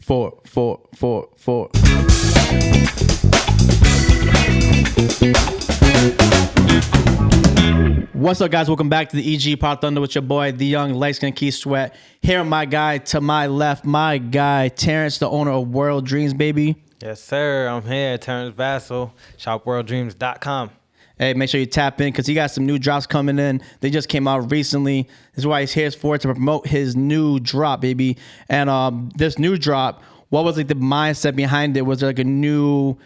4. What's up, guys? Welcome back to the EG Pot Thunder with your boy, the young light-skinned Keith Sweat. Here, my guy to my left, my guy, Terrence, the owner of World Dreams, baby. Yes, sir. I'm here, Terrence Vassell, shopworlddreams.com. Hey, make sure you tap in because he got some new drops coming in. They just came out recently. This is why he's here for, to promote his new drop, baby. And this new drop, what was like the mindset behind it? Was there like a new,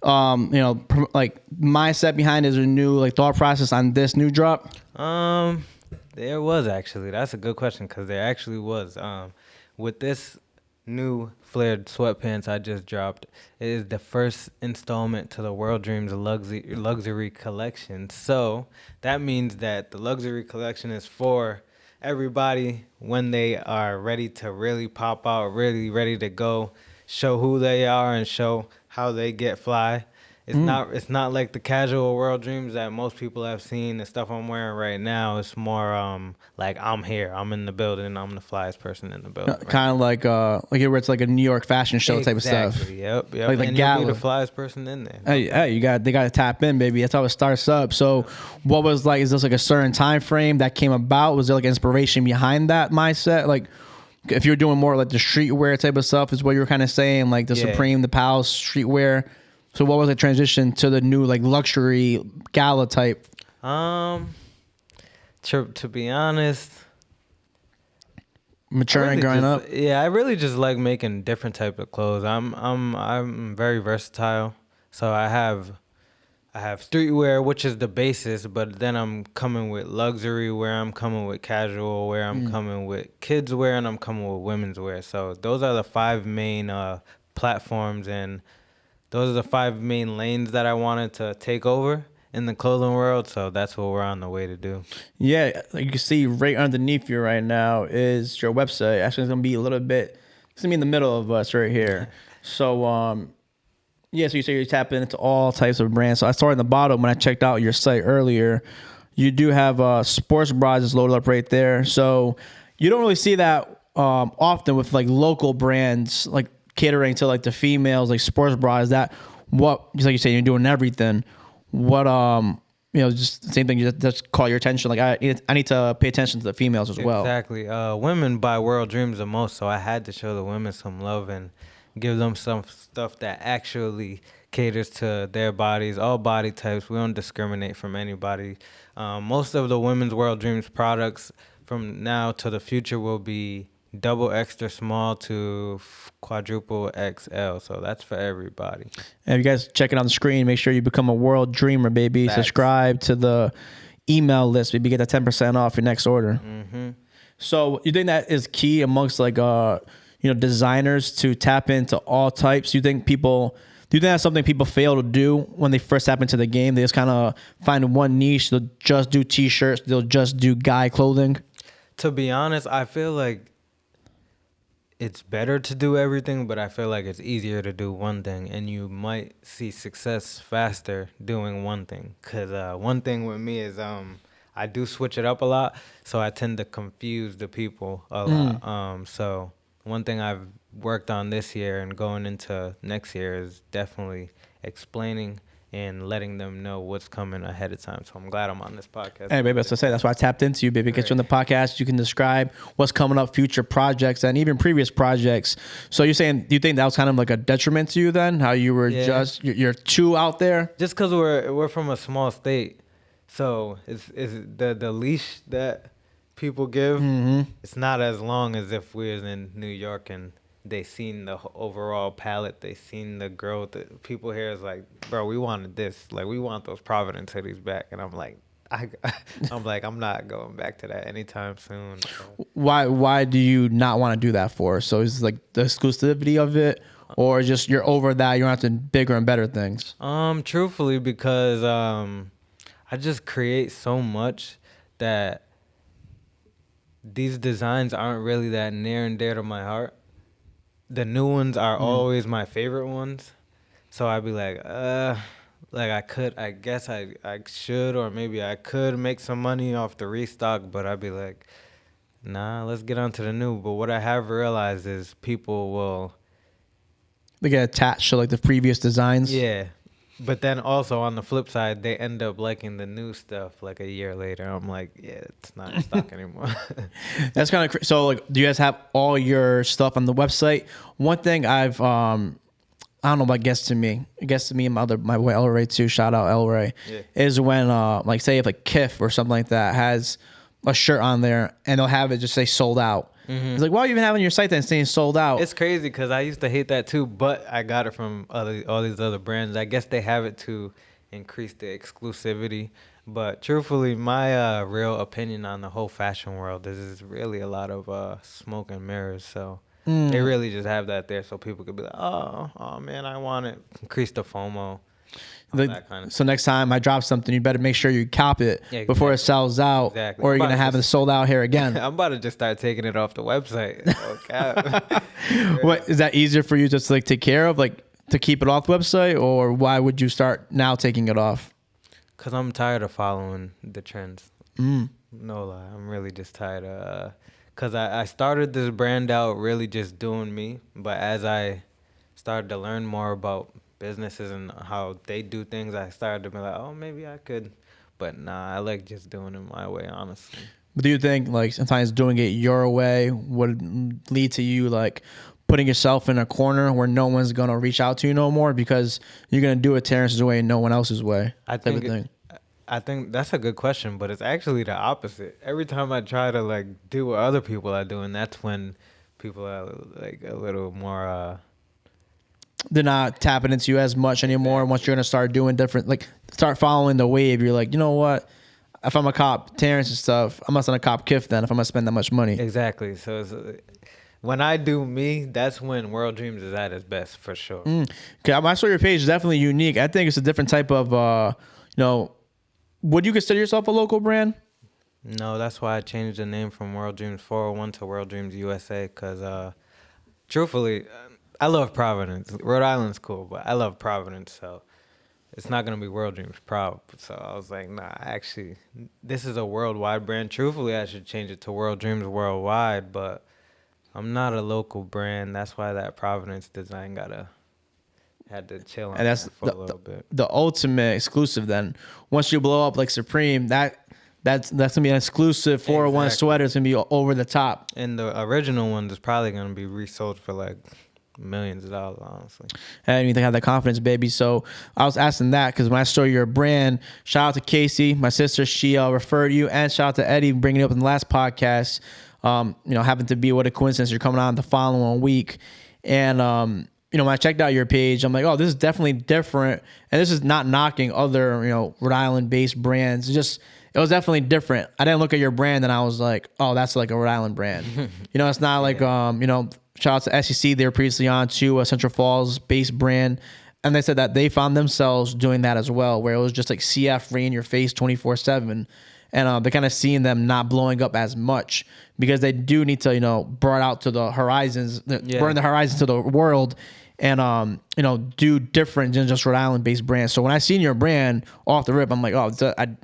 mindset behind it? Is there a new like thought process on this new drop? There was actually. That's a good question because there actually was. With this new flared sweatpants I just dropped, it is the first installment to the World Dreams luxury collection. So that means that the luxury collection is for everybody when they are ready to really pop out, really ready to go, show who they are and show how they get fly. It's not like the casual World Dreams that most people have seen. The stuff I'm wearing right now, it's more like I'm here, I'm in the building, I'm the flyest person in the building. Kind of like where it's like a New York fashion show type of stuff. Exactly. Yep. Like and gala. you'll be the flyest person in there. Hey, they got to tap in, baby. That's how it starts up. So, what was like? Is this like a certain time frame that came about? Was there like inspiration behind that mindset? Like, if you're doing more like the streetwear type of stuff, is what you were kind of saying, like the Supreme, the Pals, streetwear. So what was the transition to the new like luxury gala type? To be honest, maturing, growing up. Yeah, I really just like making different type of clothes. I'm very versatile. So I have streetwear, which is the basis, but then I'm coming with luxury wear, I'm coming with casual wear, I'm coming with kids wear, and I'm coming with women's wear. So those are the 5 main platforms, and those are the 5 main lanes that I wanted to take over in the clothing world. So that's what we're on the way to do. Yeah, like you can see right underneath you right now is your website. Actually, it's gonna be it's gonna be in the middle of us right here. So so you say you're tapping into all types of brands. So I saw in the bottom when I checked out your site earlier, you do have sports bras is loaded up right there. So you don't really see that often with like local brands like catering to like the females, like sports bras. That what, just like you say, you're doing everything. What just the same thing. You just call your attention. Like I need to pay attention to the females as well. Exactly. Women buy World Dreams the most, so I had to show the women some love and give them some stuff that actually caters to their bodies, all body types. We don't discriminate from anybody. Most of the women's World Dreams products from now to the future will be double extra small to quadruple XL. So that's for everybody. And if you guys check it on the screen, make sure you become a World Dreamer, baby. Thanks. Subscribe to the email list, baby. Get that 10% off your next order. Mm-hmm. So you think that is key amongst like designers to tap into all types? Do you think that's something people fail to do when they first tap into the game? They just kind of find one niche. They'll just do t-shirts. They'll just do guy clothing. To be honest, I feel like it's better to do everything, but I feel like it's easier to do one thing, and you might see success faster doing one thing. Because one thing with me is I do switch it up a lot, so I tend to confuse the people a lot. So one thing I've worked on this year and going into next year is definitely explaining and letting them know what's coming ahead of time. So I'm glad I'm on this podcast. Hey, baby, that's what I say. That's why I tapped into you, baby. Get you on the podcast. You can describe what's coming up, future projects, and even previous projects. So you're saying, do you think that was kind of like a detriment to you then? How you were you're too out there? Just because we're from a small state. So it's the leash that people give, it's not as long as if we was in New York and they seen the overall palette, they seen the growth. People here is like, bro, we wanted this. Like, we want those Providence hoodies back. And I'm like, I'm not going back to that anytime soon. So. Why do you not want to do that for? So is it like the exclusivity of it, or just you're over that, you're after bigger and better things? Truthfully, because I just create so much that these designs aren't really that near and dear to my heart. The new ones are always my favorite ones. So I'd be like, I guess I should, or maybe I could make some money off the restock, but I'd be like, nah, let's get on to the new. But what I have realized is people will They get attached to like the previous designs. Yeah. But then also on the flip side, they end up liking the new stuff like a year later. I'm like, yeah, it's not in stock anymore. That's kind of so. Like, do you guys have all your stuff on the website? One thing I've I don't know about Guess to Me. Guess to Me and my boy El Ray too. Shout out El Ray. Yeah. Is when like say if like Kif or something like that has a shirt on there and they'll have it just say sold out. It's like, why are you even having your site then saying sold out? It's crazy because I used to hate that too, but I got it from all these other brands. I guess they have it to increase the exclusivity. But truthfully, my real opinion on the whole fashion world is really a lot of smoke and mirrors. So they really just have that there so people could be like, oh man, I want it. Increase the FOMO. That kind of so next time I drop something, you better make sure you cop it before it sells out, Exactly. or you're gonna have it sold out here again. I'm about to just start taking it off the website. Okay. What is that easier for you just to like take care of, like to keep it off the website, or why would you start now taking it off? Cause I'm tired of following the trends. No lie, I'm really just tired of. Cause I started this brand out really just doing me, but as I started to learn more about businesses and how they do things, I started to be like, oh, maybe I could. But nah, I like just doing it my way, honestly. But do you think like sometimes doing it your way would lead to you like putting yourself in a corner where no one's gonna reach out to you no more because you're gonna do it Terrence's way and no one else's way? I think that's a good question, but it's actually the opposite. Every time I try to like do what other people are doing, that's when people are like a little more. They're not tapping into you as much anymore. Once you're gonna start doing different, like start following the wave, you're like, you know what? If I'm a cop Terrence and stuff, I'm not gonna cop Kif then. If I'm gonna spend that much money, Exactly. So when I do me, that's when World Dreams is at its best for sure. Okay, I saw your page is definitely unique. I think it's a different type of, would you consider yourself a local brand? No, that's why I changed the name from World Dreams 401 to World Dreams USA. Because truthfully, I love Providence. Rhode Island's cool, but I love Providence, so it's not going to be World Dreams Prov. So I was like, nah, actually, this is a worldwide brand. Truthfully, I should change it to World Dreams Worldwide, but I'm not a local brand. That's why that Providence design had to chill on And that's that for a little bit. the ultimate exclusive then. Once you blow up like Supreme, that's gonna be an exclusive 401 Exactly. sweater. It's gonna be over the top. And the original one is probably going to be resold for like millions of dollars, honestly. I didn't even have that confidence, baby. So I was asking that because when I saw your brand, shout out to Casey, my sister, she referred you, and shout out to Eddie bringing it up in the last podcast. Happened to be what a coincidence. You're coming on the following week, and when I checked out your page, I'm like, oh, this is definitely different, and this is not knocking other Rhode Island based brands. It was definitely different. I didn't look at your brand and I was like, oh, that's like a Rhode Island brand. It's not like shout out to SEC. They were previously on to a Central Falls based brand. And they said that they found themselves doing that as well, where it was just like CF right in your face 24/7. And they're kind of seeing them not blowing up as much because they do need to, burn out to the horizons, burn the horizons to the world and, do different than just Rhode Island based brands. So when I seen your brand off the rip, I'm like, oh, I'd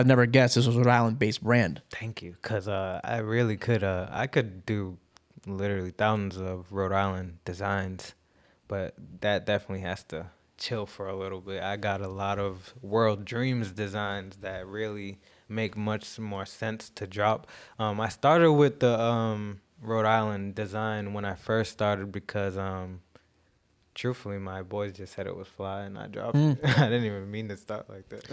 never guessed this was a Rhode Island based brand. Thank you. Because I really could, I could do literally thousands of Rhode Island designs, but that definitely has to chill for a little bit. I got a lot of World Dreams designs that really make much more sense to drop. I started with the Rhode Island design when I first started because truthfully, my boys just said it was fly, and I dropped it. I didn't even mean to start like that.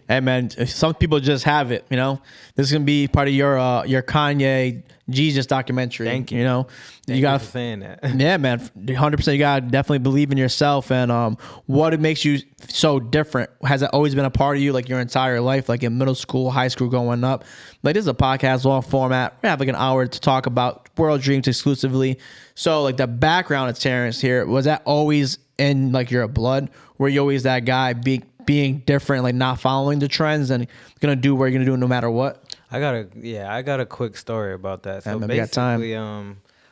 hey, man, some people just have it. This is gonna be part of your Kanye Jesus documentary. Thank you. You got for saying that. Yeah, man, 100%. You gotta definitely believe in yourself and what it makes you so different. Has it always been a part of you, like your entire life, like in middle school, high school, growing up? Like this is a podcast long format. We have like an hour to talk about World Dreams exclusively. So like the background of Terrence here, was that always in like your blood? Were you always that guy being different, like not following the trends and gonna do what you're gonna do no matter what? I got a quick story about that. So Yeah, basically,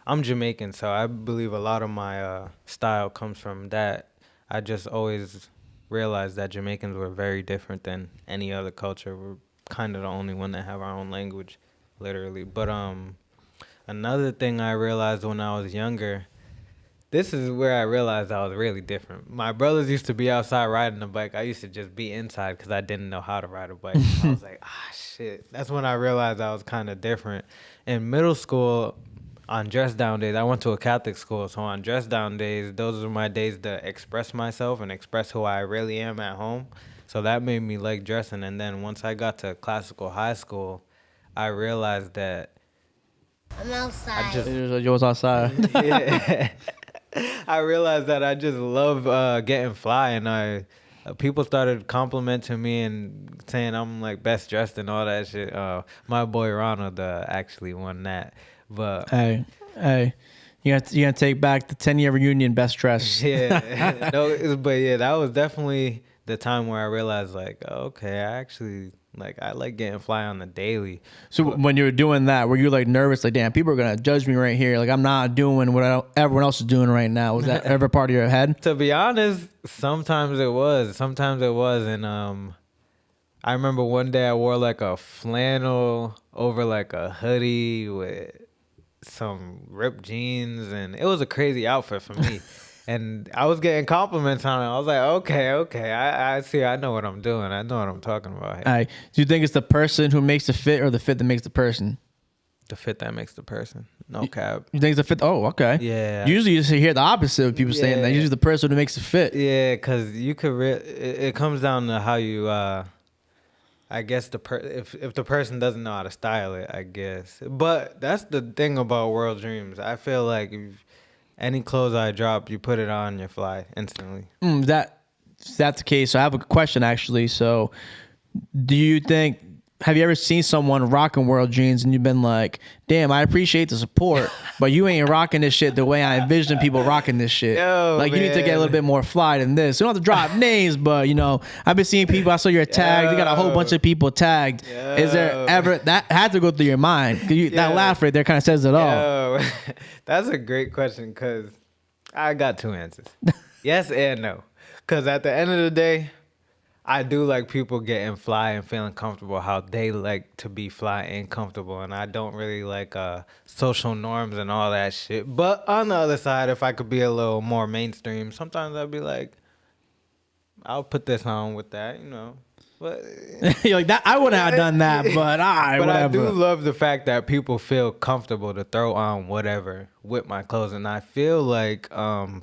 I'm Jamaican, so I believe a lot of my style comes from that. I just always realized that Jamaicans were very different than any other culture. We're kind of the only one that have our own language, literally. But another thing I realized when I was younger, This is where I realized I was really different. My brothers used to be outside riding a bike. I used to just be inside because I didn't know how to ride a bike. I was like, shit. That's when I realized I was kind of different. In middle school, on dress down days, I went to a Catholic school. So on dress down days, those are my days to express myself and express who I really am at home. So that made me like dressing. And then once I got to classical high school, I realized that I'm outside. You was outside. yeah. I realized that I just love getting fly, and people started complimenting me and saying I'm like best dressed and all that shit. My boy Ronald actually won that, but hey, you gonna take back the 10-year reunion best dressed. yeah, no, but yeah, that was definitely the time where I realized like, okay, I like getting fly on the daily. So when you were doing that, were you like nervous? Like, damn, people are gonna judge me right here. Like, I'm not doing what everyone else is doing right now. Was that ever part of your head? To be honest, sometimes it was, and I remember one day I wore like a flannel over like a hoodie with some ripped jeans, and it was a crazy outfit for me. And I was getting compliments on it. I was like, okay, I see. I know what I'm doing. I know what I'm talking about here. Do you think it's the person who makes the fit or the fit that makes the person? The fit that makes the person. No cap. You think it's the fit? Oh, okay. Yeah. Usually you just hear the opposite of people saying that. Usually the person who makes the fit. Yeah, because you could. It comes down to how you. I guess if the person doesn't know how to style it, I guess. But that's the thing about World Dreams. I feel like if any clothes I drop, you put it on, you fly instantly. That's the case. So I have a question actually. So do you think, have you ever seen someone rocking World Jeans and you've been like, damn, I appreciate the support, but you ain't rocking this shit the way I envision people rocking this shit. Yo, like, man, you need to get a little bit more fly than this. You don't have to drop names, but you know, I've been seeing people, I saw your tag, you got a whole bunch of people tagged. Is there ever, that had to go through your mind? That laugh right there kind of says it all. That's a great question because I got two answers. Yes and no. Because at the end of the day, I do like people getting fly and feeling comfortable how they like to be fly and comfortable. And I don't really like social norms and all that shit. But on the other side, if I could be a little more mainstream, sometimes I'd be like, I'll put this on with that, you know. But you're like, that, I wouldn't have done that, but but whatever. I do love the fact that people feel comfortable to throw on whatever with my clothes. And I feel like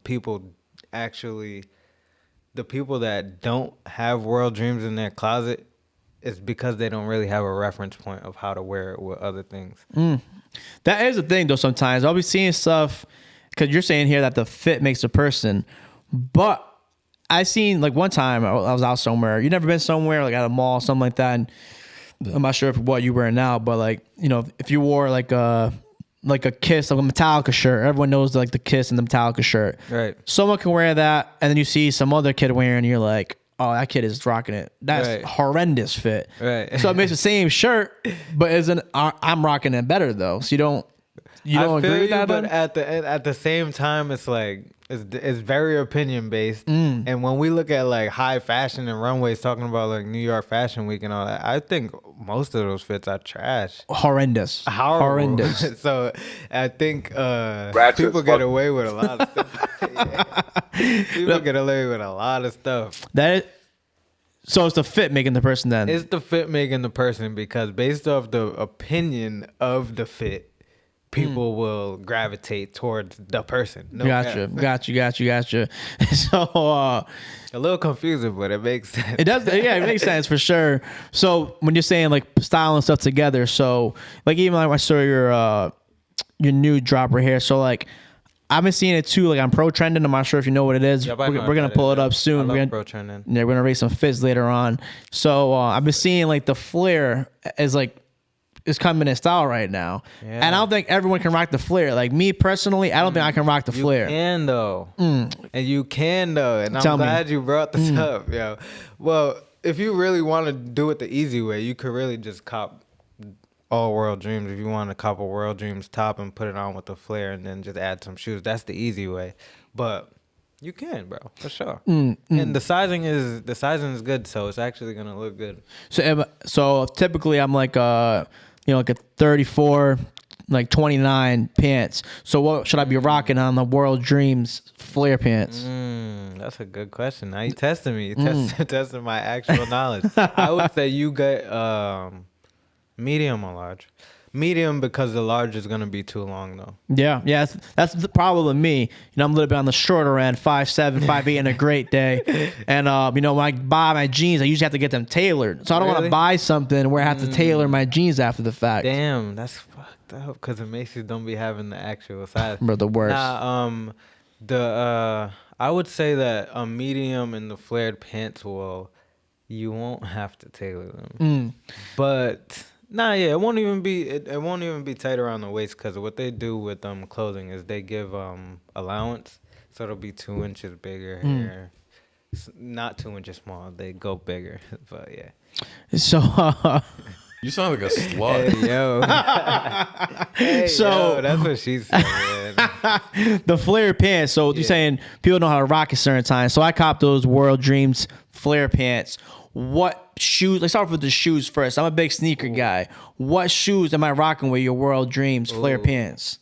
people actually... The people that don't have World Dreams in their closet is because they don't really have a reference point of how to wear it with other things. That is the thing, though, sometimes. I'll be seeing stuff, because you're saying here that the fit makes a person, but I seen, like, one time I was out somewhere. You never been somewhere, like at a mall, something like that, and I'm not sure if what you wear now, but, like, you know, if you wore, like a Kiss, like a Metallica shirt. Everyone knows like the Kiss and the Metallica shirt. Right. Someone can wear that, and then you see some other kid wearing, and you're like, oh, that kid is rocking it. That's horrendous fit. Right. So it makes the same shirt, but I'm rocking it better though. So you don't agree with that? But at the same time, it's like it's very opinion based. And when we look at like high fashion and runways, talking about like New York Fashion Week and all that, I think most of those fits are trash. Horrendous. Horrendous. So I think people get away with a lot of stuff. People get away with a lot of stuff. So it's the fit making the person then? It's the fit making the person, because based off the opinion of the fit, people will gravitate towards the person. Gotcha. So a little confusing, but it makes sense. It does. Yeah, it makes sense for sure. So when you're saying like style and stuff together, so like even like I saw your new drop right here. So like I've been seeing it too. Like I'm protrending. I'm not sure if you know what it is. Yep, we're gonna pull it up soon. I love protrending. Yeah, we're gonna raise some fits later on. So I've been seeing like the flare as like is coming in style right now. Yeah. And I don't think everyone can rock the flare. Like me personally, I don't think I can rock the flare. You can though. And you can though. And I'm glad you brought this up, yo. Well, if you really want to do it the easy way, you could really just cop all World Dreams. If you want to cop a World Dreams top and put it on with the flare and then just add some shoes, that's the easy way. But you can, bro, for sure. And the sizing is good, so it's actually gonna look good. So typically I'm like like a 34, like 29 pants. So what should I be rocking on the World Dreams flare pants? That's a good question. Now you testing me. You testing my actual knowledge. I would say you get medium or large. Medium because the large is gonna be too long though. Yeah, that's the problem with me. I'm a little bit on the shorter end, 5'7", 5'8" in a great day, and when I buy my jeans, I usually have to get them tailored. So I don't want to buy something where I have to tailor my jeans after the fact. Damn, that's fucked up because the Macy's don't be having the actual size. Bro, the worst. I would say that a medium and the flared pants you won't have to tailor them, but. Nah, yeah, it won't even be tight around the waist because what they do with clothing is they give allowance, so it'll be 2 inches bigger here, not 2 inches smaller. They go bigger, but yeah. So you sound like a slut. Hey, yo. Yo, that's what she said, man. The flare pants. So you're saying people know how to rock at certain times. So I copped those World Dreams flare pants. What shoes? Let's start with the shoes first. I'm a big sneaker guy. What shoes am I rocking with your World Dreams flare pants?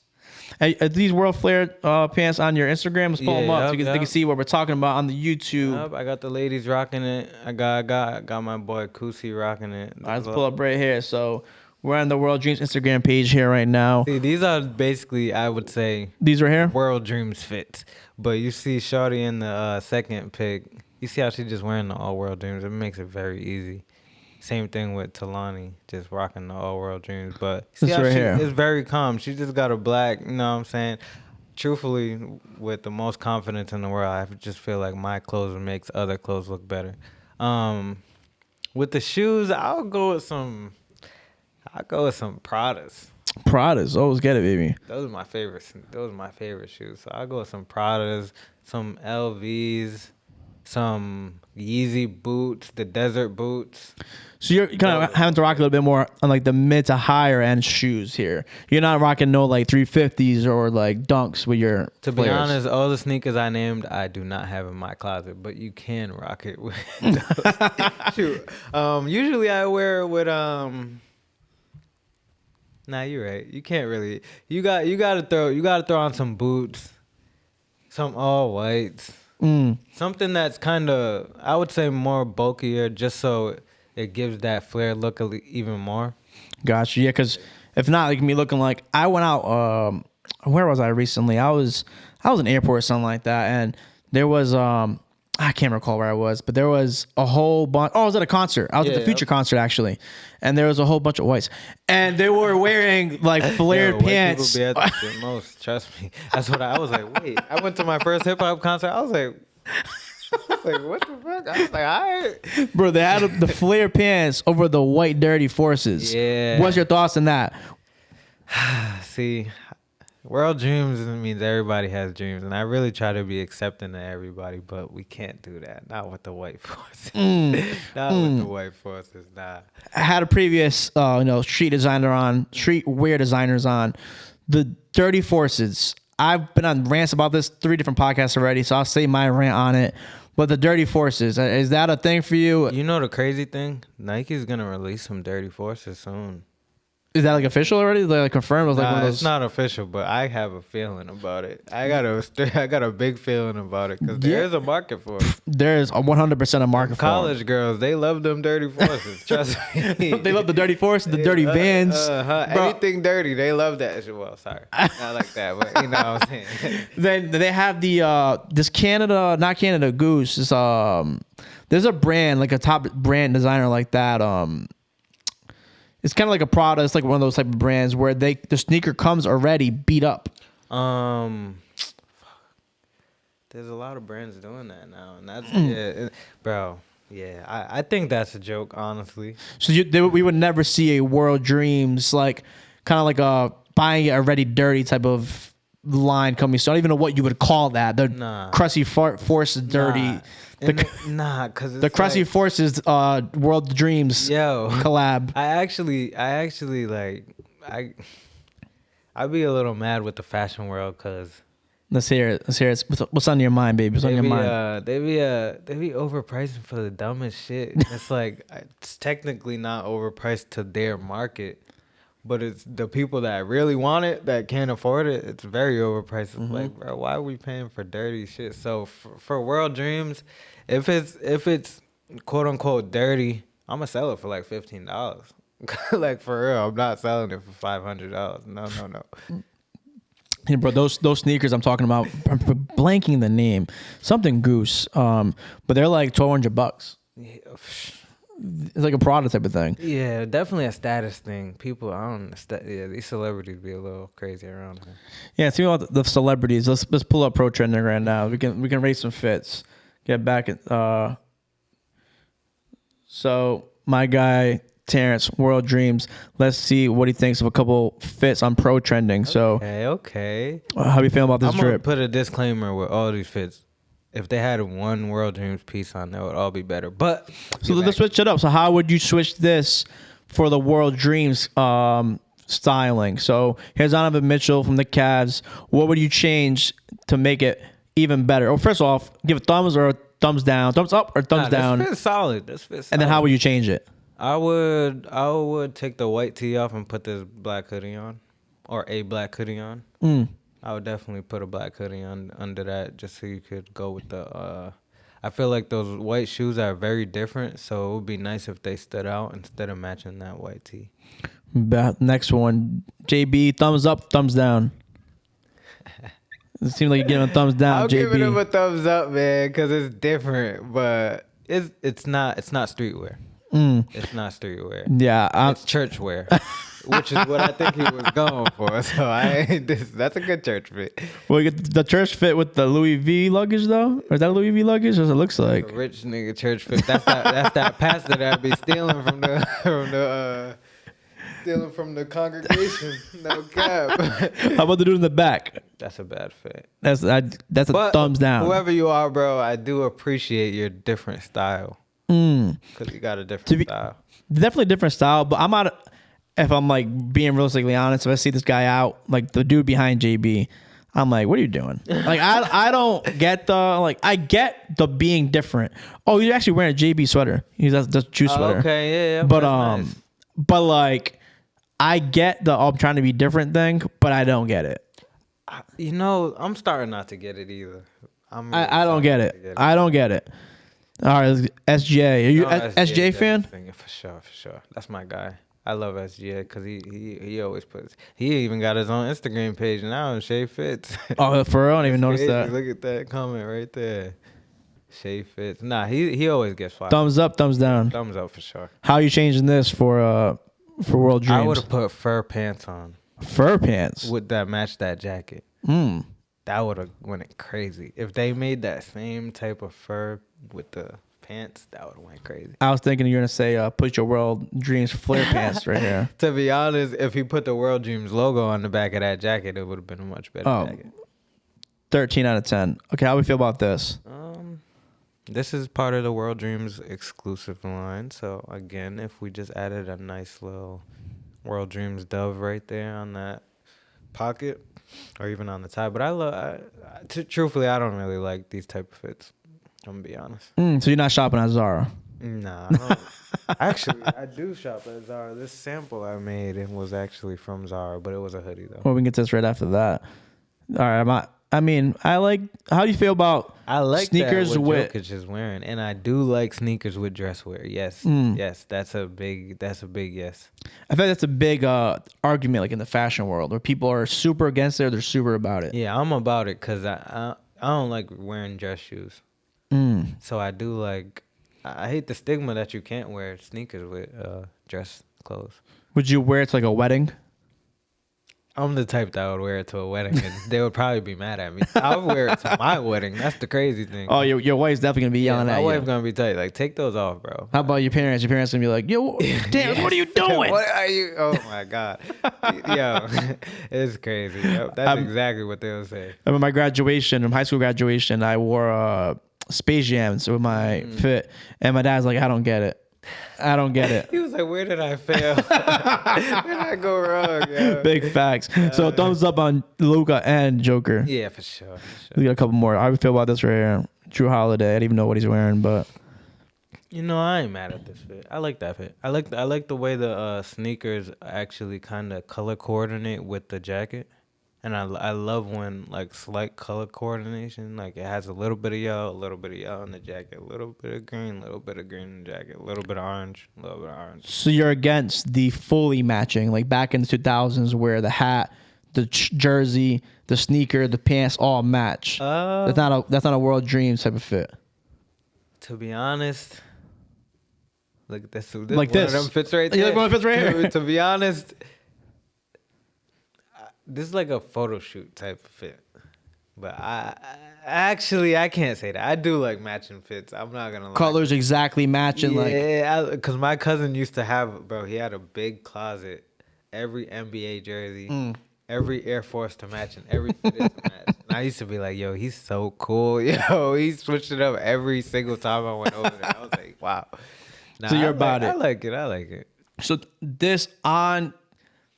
Are these World Flare pants on your Instagram? Let's pull them up so they can see what we're talking about on the YouTube. Yep, I got the ladies rocking it. I got my boy Kusi rocking it. All right, let's pull up right here. So we're on the World Dreams Instagram page here right now. See, these are basically, I would say, these right here, World Dreams fits. But you see Shawty in the second pic. You see how she's just wearing the All World Dreams. It makes it very easy. Same thing with Talani, just rocking the All World Dreams. But see how it's very calm. She just got a black, you know what I'm saying? Truthfully, with the most confidence in the world, I just feel like my clothes makes other clothes look better. With the shoes, I'll go with some Pradas. Pradas, always get it, baby. Those are my favorites. Those are my favorite shoes. So I'll go with some Pradas, some LVs, some Yeezy boots, the desert boots. So you're kind of having to rock a little bit more on like the mid to higher end shoes here. You're not rocking no like 350s or like Dunks with your To be honest, all the sneakers I named, I do not have in my closet, but you can rock it with those. Shoot. Usually I wear it with Nah, you're right. You can't really. You gotta throw on some boots, some all whites. Something that's kind of, I would say, more bulkier, just so it gives that flare look even more. Gotcha. Yeah, because if not, like me looking like I went out. Where was I recently? I was in the airport or something like that, and there was I can't recall where I was, but there was a whole bunch. Oh, I was at a concert. I was at the Future concert actually, and there was a whole bunch of whites, and they were wearing like flared pants. White people be at the most. Trust me. That's what I was like. Wait, I went to my first hip hop concert. I was like, what the fuck? I was like, all right, bro. They had the flared pants over the white dirty forces. Yeah. What's your thoughts on that? See, World Dreams means everybody has dreams, and I really try to be accepting of everybody, but we can't do that. Not with the white forces. Not with the white forces. Nah. I had a previous, streetwear designers on the dirty forces. I've been on rants about this 3 different podcasts already, so I'll say my rant on it. But the dirty forces, is that a thing for you? You know the crazy thing? Nike's gonna release some dirty forces soon. Is that like official already? Like confirmed? It was like nah, one of those... It's not official, but I have a feeling about it. I got a big feeling about it because there is a market for it. There is 100% a market for it. College girls, they love them dirty forces. Trust me. They love the dirty forces, the dirty Vans. Anything dirty, they love that. Well, sorry, not like that, but you know what I'm saying. Then they have the this not Canada Goose. This there's a brand, like a top brand designer like that. It's kind of like a Prada. It's like one of those type of brands where the sneaker comes already beat up. There's a lot of brands doing that now, and that's bro. Yeah, I think that's a joke, honestly. So we would never see a World Dreams like kind of like a buying it already dirty type of line coming. So I don't even know what you would call that. The crusty force is dirty. Because the Crusty Forces World Dreams collab. I actually like I'd be a little mad with the fashion world because let's hear it. What's on your mind, baby? What's on your mind? They be overpricing for the dumbest shit. It's like it's technically not overpriced to their market, But it's the people that really want it that can't afford it. It's very overpriced. It's like, bro, why are we paying for dirty shit? So for World Dreams, if it's quote unquote dirty, I'm gonna sell it for like $15. Like for real, I'm not selling it for $500. No. Hey, bro, those sneakers I'm talking about, I'm blanking the name, something Goose, but they're like $1,200. Yeah, It's like a product type of thing. yeah, definitely a status thing. People, I don't understand. Yeah, these celebrities be a little crazy around here. Yeah, speaking about the celebrities, let's pull up Pro Trending right now. We can rate some fits. Get back at so my guy Terrence, World Dreams. Let's see what he thinks of a couple fits on Pro Trending. So Okay. how do you feel about this I'm gonna drip? put a disclaimer with all these fits. If they had one World Dreams piece on, that would all be better. But So let's switch it up. So how would you switch this for the World Dreams styling? So here's Donovan Mitchell from the Cavs. What would you change to make it even better? Oh, first off, give a thumbs or a thumbs down, thumbs up or thumbs down. This fits solid. This fits solid. And then how would you change it? I would take the white tee off and put this black hoodie on, or a black hoodie on. I would definitely put a black hoodie on under that, just so you could go with the. I feel like those white shoes are very different, so it would be nice if they stood out instead of matching that white tee. Next one, JB, thumbs up, thumbs down. It seems like you're giving a thumbs down, I'm JB. giving him a thumbs up, man, because it's different, but it's not streetwear. It's not streetwear. Yeah, It's church wear, which is what I think he was going for. So that's a good church fit. well, you get the church fit with the Louis V luggage though, or is that Louis V luggage? As it looks like. A rich nigga church fit. That's that pastor that be stealing from the congregation. No cap. How about the dude in the back? That's a bad fit. That's a thumbs down. Whoever you are, bro, I do appreciate your different style. Because you got a different style. Definitely different style, but I'm not. If I'm like being realistically honest, if I see this guy out, like the dude behind JB, I'm like, what are you doing? Like I don't get I get the being different. Oh, he's actually wearing a JB sweater. He's the juice sweater. Okay, yeah. But nice. but like I get the I'm trying to be different thing, but I don't get it. I'm starting not to get it either. I don't get it. I don't get it. All right, SJ. Are you SJ fan? For sure. That's my guy. I love SGA because he always puts. He even got his own Instagram page now, and Shay Fits. Oh, for real? I didn't even notice that. Look at that comment right there. Shay Fits. Nah, he always gets fire. Thumbs up, thumbs down. Thumbs up for sure. How are you changing this for World Dreams? I would have put fur pants on. Fur pants? Would that match that jacket? That would have went it crazy. If they made that same type of fur with the pants, that would have went crazy. I was thinking you're going to say put your World Dreams flare pants right here. To be honest, if he put the World Dreams logo on the back of that jacket, it would have been a much better jacket. 13 out of 10. Okay, how do we feel about this? This is part of the World Dreams exclusive line. So, again, if we just added a nice little World Dreams dove right there on that pocket or even on the tie. But truthfully, I don't really like these type of fits. I'm going to be honest. So you're not shopping at Zara? Nah, I don't. Actually, I do shop at Zara. This sample I made was actually from Zara, but it was a hoodie though. Well, we can get to this right after that. All right, I like. How do you feel about? I like sneakers that with Jokic is wearing, and I do like sneakers with dress wear. Yes, yes, that's a big yes. I feel like that's a big argument, like in the fashion world, where people are super against it or they're super about it. Yeah, I'm about it because I don't like wearing dress shoes. So I do like. I hate the stigma that you can't wear sneakers with dress clothes. Would you wear it to like a wedding? I'm the type that would wear it to a wedding, and they would probably be mad at me. I would wear it to my wedding. That's the crazy thing. Oh, your wife's definitely gonna be yelling at you. My wife's gonna be tight. Like, take those off, bro. How about your parents? Your parents gonna be like, yo, damn, what are you doing? What are you? Oh my god, yo, it's crazy. Yo. That's exactly what they'll say. I remember my graduation, from high school graduation, I wore Space Jams with my fit, and my dad's like, I don't get it. He was like, where did I fail? Where did I go wrong? Yo? Big facts. So thumbs up on Luka and Joker. Yeah, for sure. We got a couple more. How do you feel about this right here? Drew Holiday. I didn't even know what he's wearing, but You know, I ain't mad at this fit. I like that fit. I like the way the sneakers actually kind of color coordinate with the jacket, and I love when like slight color coordination. Like it has a little bit of yellow in the jacket, a little bit of green, a little bit of green in the jacket, a little bit of orange, a little bit of orange. So you're against the fully matching, like back in the 2000s, where the hat, the jersey, the sneaker, the pants all match. That's not a world dreams type of fit. To be honest. Look at this. Like one this. of them fits right there. Like one of them fits right here. To be honest, this is like a photo shoot type of fit. But I can't say that. I do like matching fits. I'm not gonna lie. Colors exactly matching. Yeah, because my cousin used to have, bro. He had a big closet, every NBA jersey, every Air Force to match, and every fit to match. And I used to be like, yo, he's so cool. Yo, he switched it up every single time I went over there. I was like, wow. Nah, So you're about it. I like it. So this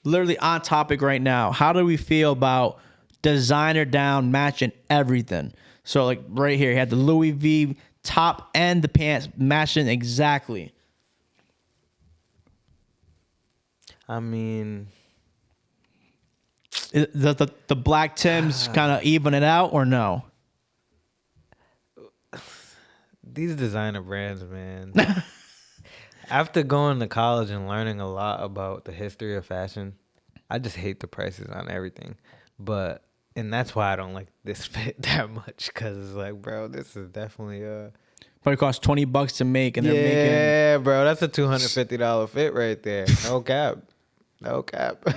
literally on topic right now. How do we feel about designer down matching everything? So like right here, he had the Louis V top and the pants matching exactly. I mean, The black Tims kind of even it out or no? these designer brands, man. After going to college and learning a lot about the history of fashion, I just hate the prices on everything. And that's why I don't like this fit that much, because it's like, bro, this is definitely But it costs $20 to make, and they're making. Yeah, bro, that's a $250 fit right there. No cap.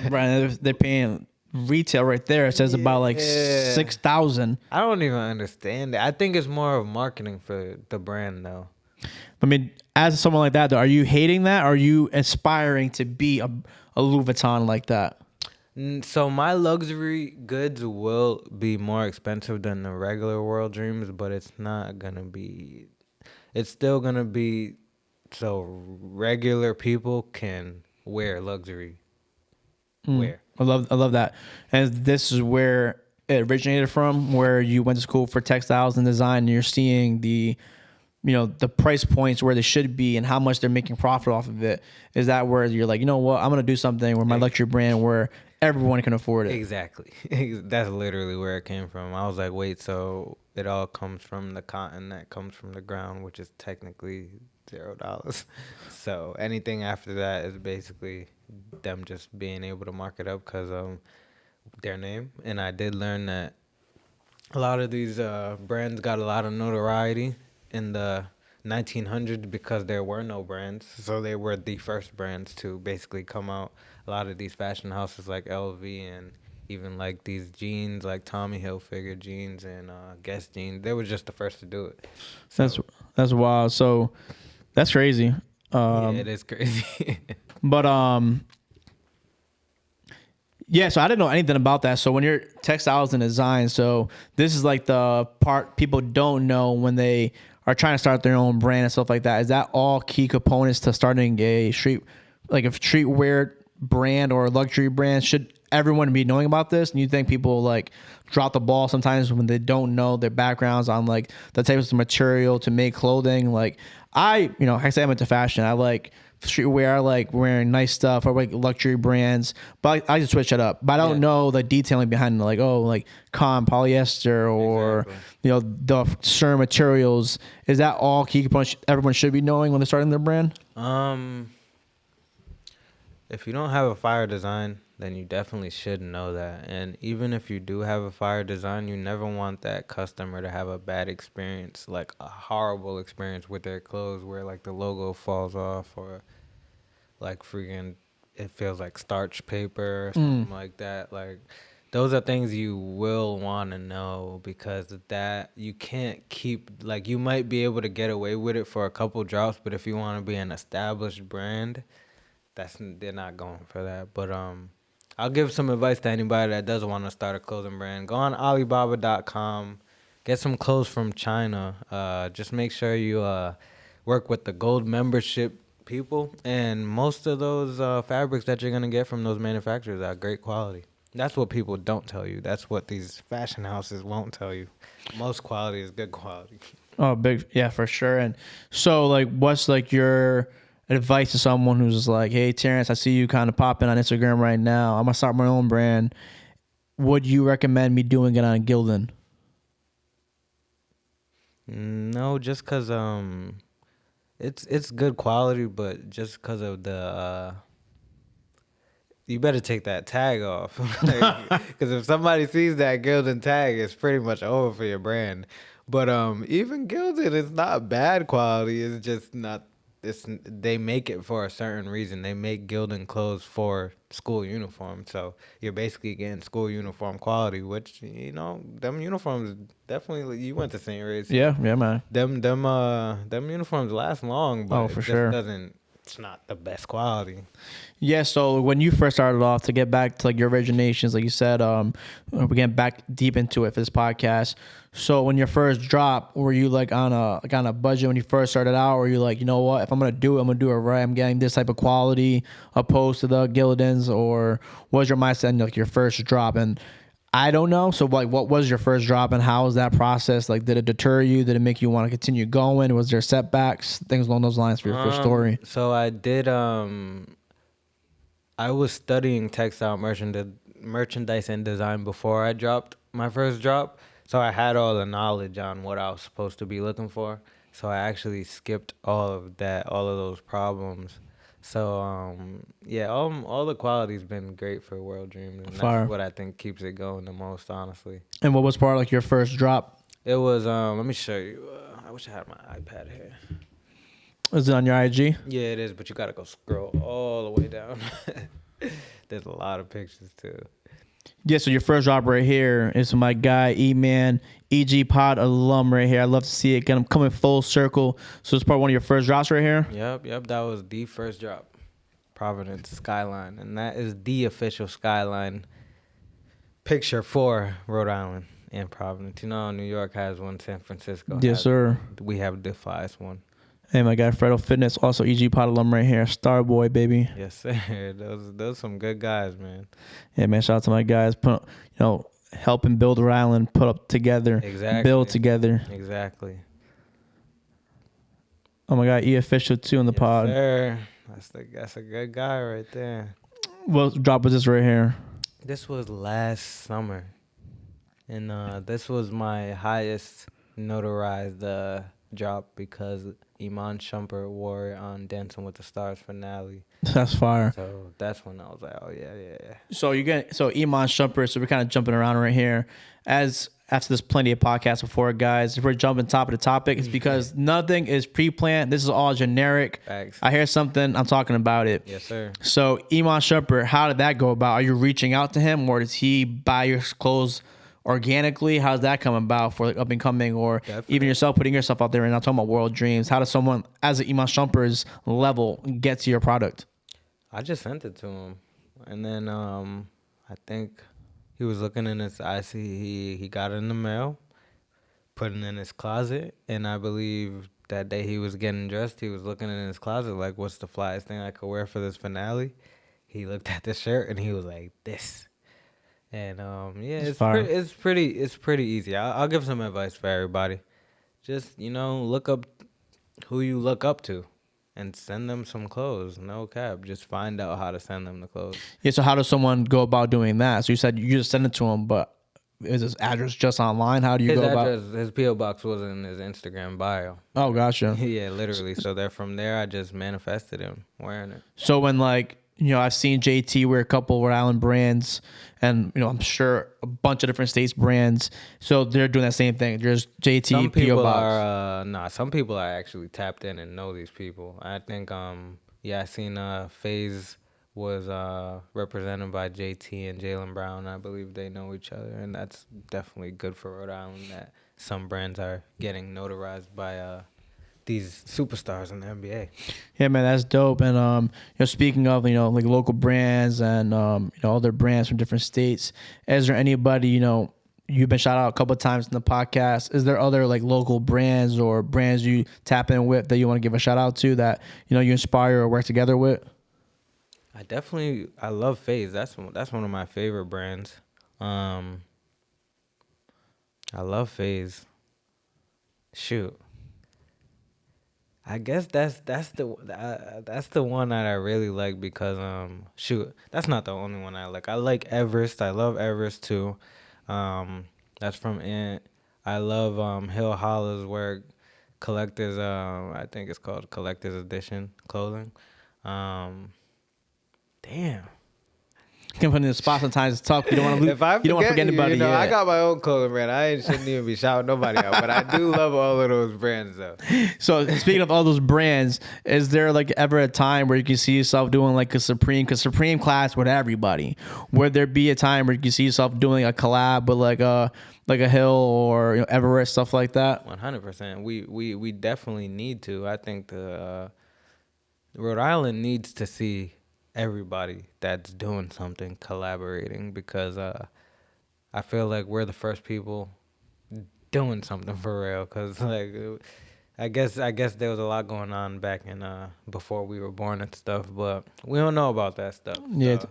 Right, they're paying retail right there. It says about like 6,000. I don't even understand it. I think it's more of marketing for the brand, though. I mean, as someone like that, though, are you hating that? Or are you aspiring to be a Louis Vuitton like that? So my luxury goods will be more expensive than the regular world dreams, but it's not gonna be. It's still gonna be so regular people can wear luxury wear. I love that. And this is where it originated from, where you went to school for textiles and design, and you're seeing the price points where they should be and how much they're making profit off of it. Is that where you're like, you know what, I'm gonna do something where my luxury brand where everyone can afford it? Exactly. That's literally where it came from. I was like, wait, so it all comes from the cotton that comes from the ground, which is technically $0. So anything after that is basically them just being able to mark it up because their name. And I did learn that a lot of these brands got a lot of notoriety in the 1900s because there were no brands. So they were the first brands to basically come out. A lot of these fashion houses like LV and even like these jeans, like Tommy Hilfiger jeans and Guess jeans, they were just the first to do it. So, That's wild. So that's crazy. Yeah, it is crazy. But yeah, so I didn't know anything about that. So when you're textiles and design, so this is like the part people don't know when they are trying to start their own brand and stuff like that. Is that all key components to starting a streetwear brand or a luxury brand? Should everyone be knowing about this? And you think people like drop the ball sometimes when they don't know their backgrounds on like the types of material to make clothing? Like I say I'm into fashion. I like streetwear. I like wearing nice stuff. I like luxury brands, but I just switch it up. But I don't know the detailing behind it, like cotton, polyester, or the certain materials. Is that all key components everyone should be knowing when they're starting their brand? If you don't have a fire design, then you definitely should know that. And even if you do have a fire design, you never want that customer to have a bad experience, like a horrible experience with their clothes where like the logo falls off or like freaking it feels like starch paper or something like that. Like those are things you will want to know, because that you can't keep, like you might be able to get away with it for a couple drops, but if you want to be an established brand, they're not going for that. But I'll give some advice to anybody that does want to start a clothing brand. Go on Alibaba.com, get some clothes from China. Just make sure you work with the gold membership people, and most of those fabrics that you're gonna get from those manufacturers are great quality. That's what people don't tell you. That's what these fashion houses won't tell you. Most quality is good quality. Oh, big, yeah, for sure. And so, like, what's like your advice to someone who's like, hey, Terrence, I see you kind of popping on Instagram right now. I'm gonna start my own brand. Would you recommend me doing it on Gildan? No, just cause it's good quality, but just cause of the you better take that tag off. Because if somebody sees that Gildan tag, it's pretty much over for your brand. But even Gildan is not bad quality. It's just not. They make it for a certain reason. They make Gildan clothes for school uniform. So you're basically getting school uniform quality, which, you know, them uniforms definitely. You went to St. Ray's. Yeah, man. Them uniforms last long, but for it sure. just doesn't. It's not the best quality. Yeah, so when you first started off, to get back to like your originations, like you said, we're getting back deep into it for this podcast. So when your first drop, were you like on a budget when you first started out, or were you like, you know what, if I'm gonna do it, I'm gonna do it right. I'm getting this type of quality opposed to the Gildans, or what was your mindset in like your first drop? And I don't know. So like, what was your first drop, and how was that process? Like, did it deter you? Did it make you want to continue going? Was there setbacks, things along those lines for your first story? So I did. I was studying textile merchandise and design before I dropped my first drop. So I had all the knowledge on what I was supposed to be looking for. So I actually skipped all of those problems. So yeah, all the quality's been great for World Dreams, and Fire. that's what I think keeps it going the most, honestly. And what was part of like your first drop? It was let me show you. I wish I had my iPad here. Is it on your IG? Yeah, it is, but you gotta go scroll all the way down. There's a lot of pictures too. Yeah, so your first drop right here is my guy E-Man, EG Pod alum right here. I love to see it coming full circle. So it's probably one of your first drops right here? Yep. That was the first drop. Providence Skyline. And that is the official Skyline picture for Rhode Island and Providence. You know, New York has one, San Francisco Yes, sir. We have the flyest one. Hey, my guy Fredo Fitness, also EG Pod alum right here. Starboy, baby. Yes, sir. Those some good guys, man. Yeah, man, shout out to my guys. Helping build Rhode Island, put up together, Exactly. build together. Exactly. Oh, my God, E Official, too, in the pod. Sir. That's a good guy right there. What drop was this right here? This was last summer. And this was my highest notarized drop because Iman Shumpert wore it on Dancing with the Stars finale. That's fire. So that's when I was like, oh, yeah. So Iman Shumpert, so we're kind of jumping around right here. After there's plenty of podcasts before, guys, if we're jumping top of the topic, it's because nothing is pre-planned. This is all generic. Facts. I hear something, I'm talking about it. Yes, sir. So Iman Shumpert, how did that go about? Are you reaching out to him, or does he buy your clothes organically? How's that come about for like up and coming, or Definitely. even yourself putting yourself out there and not talking about World Dreams? How does someone as an Iman Shumpert's level get to your product? I just sent it to him. And then I think he was looking in his, I see he got it in the mail, put it in his closet, and I believe that day he was getting dressed, he was looking in his closet like, what's the flyest thing I could wear for this finale? He looked at the shirt and he was like, this. And yeah, it's pretty easy. I'll give some advice for everybody. Just, look up who you look up to and send them some clothes. No cap. Just find out how to send them the clothes. Yeah, so how does someone go about doing that? So you said you just send it to him, but is his address just online? How do you go about it? His P.O. box was in his Instagram bio. Oh, gotcha. Yeah, literally. So there from there, I just manifested him wearing it. So when I've seen JT wear a couple Rhode Island brands, and I'm sure a bunch of different states brands. So they're doing that same thing. There's JT Some PO people box. some people are actually tapped in and know these people. I think I seen FaZe was represented by JT and Jaylen Brown. I believe they know each other, and that's definitely good for Rhode Island that some brands are getting notarized by these superstars in the NBA. Yeah, man, that's dope. And speaking of like local brands and other brands from different states, is there anybody you've been shouted out a couple of times in the podcast? Is there other like local brands or brands you tap in with that you want to give a shout out to that you inspire or work together with? I love FaZe. That's one of my favorite brands. I love FaZe. Shoot. I guess that's the one that I really like because that's not the only one I like. I like Everest. I love Everest too. That's from Ant. I love Hill Hollow's work. Collector's I think it's called Collector's Edition clothing. Damn. You can put in the spot sometimes. It's tough. You don't want to lose. If I You don't want to forget anybody. I Yeah. got my own clothing brand. I shouldn't even be shouting nobody out, but I do love all of those brands though. So speaking of all those brands, is there like ever a time where you can see yourself doing like a Supreme? Because Supreme class with everybody. Would there be a time where you can see yourself doing a collab with like a Hill or Everest, stuff like that? 100%. We definitely need to. I think the Rhode Island needs to see everybody that's doing something collaborating because I feel like we're the first people doing something for real. Cause like I guess there was a lot going on back in before we were born and stuff, but we don't know about that stuff. Yeah, So.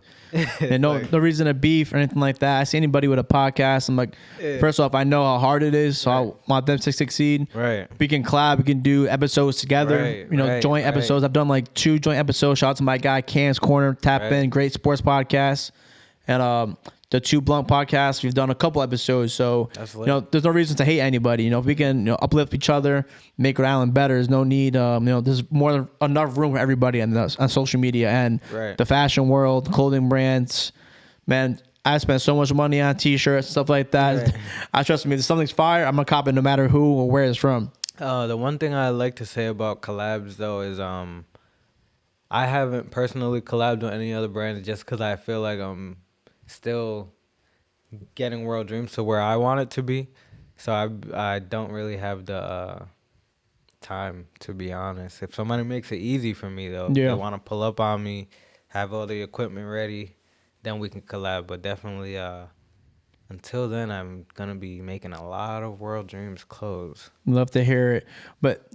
and no reason to beef or anything like that. I see anybody with a podcast, I'm like, first off, I know how hard it is, so I want them to succeed. Right. We can collab, we can do episodes together. Joint episodes. I've done like 2 joint episodes. Shout out to my guy Cam's Corner, Tap In, great sports podcast, and the 2 Blunt podcasts. We've done a couple episodes, so there's no reason to hate anybody. If we can uplift each other, make Rhode Island better. There's no need. There's more than enough room for everybody on social media and the fashion world, clothing brands. Man, I spent so much money on T-shirts, stuff like that. Right. I trust me. If something's fire, I'm gonna cop it no matter who or where it's from. The one thing I like to say about collabs though is I haven't personally collabed with any other brands just because I feel like I'm still getting World Dreams to where I want it to be. So I don't really have the time, to be honest. If somebody makes it easy for me, though, if they want to pull up on me, have all the equipment ready, then we can collab. But definitely until then, I'm going to be making a lot of World Dreams clothes. Love to hear it. But,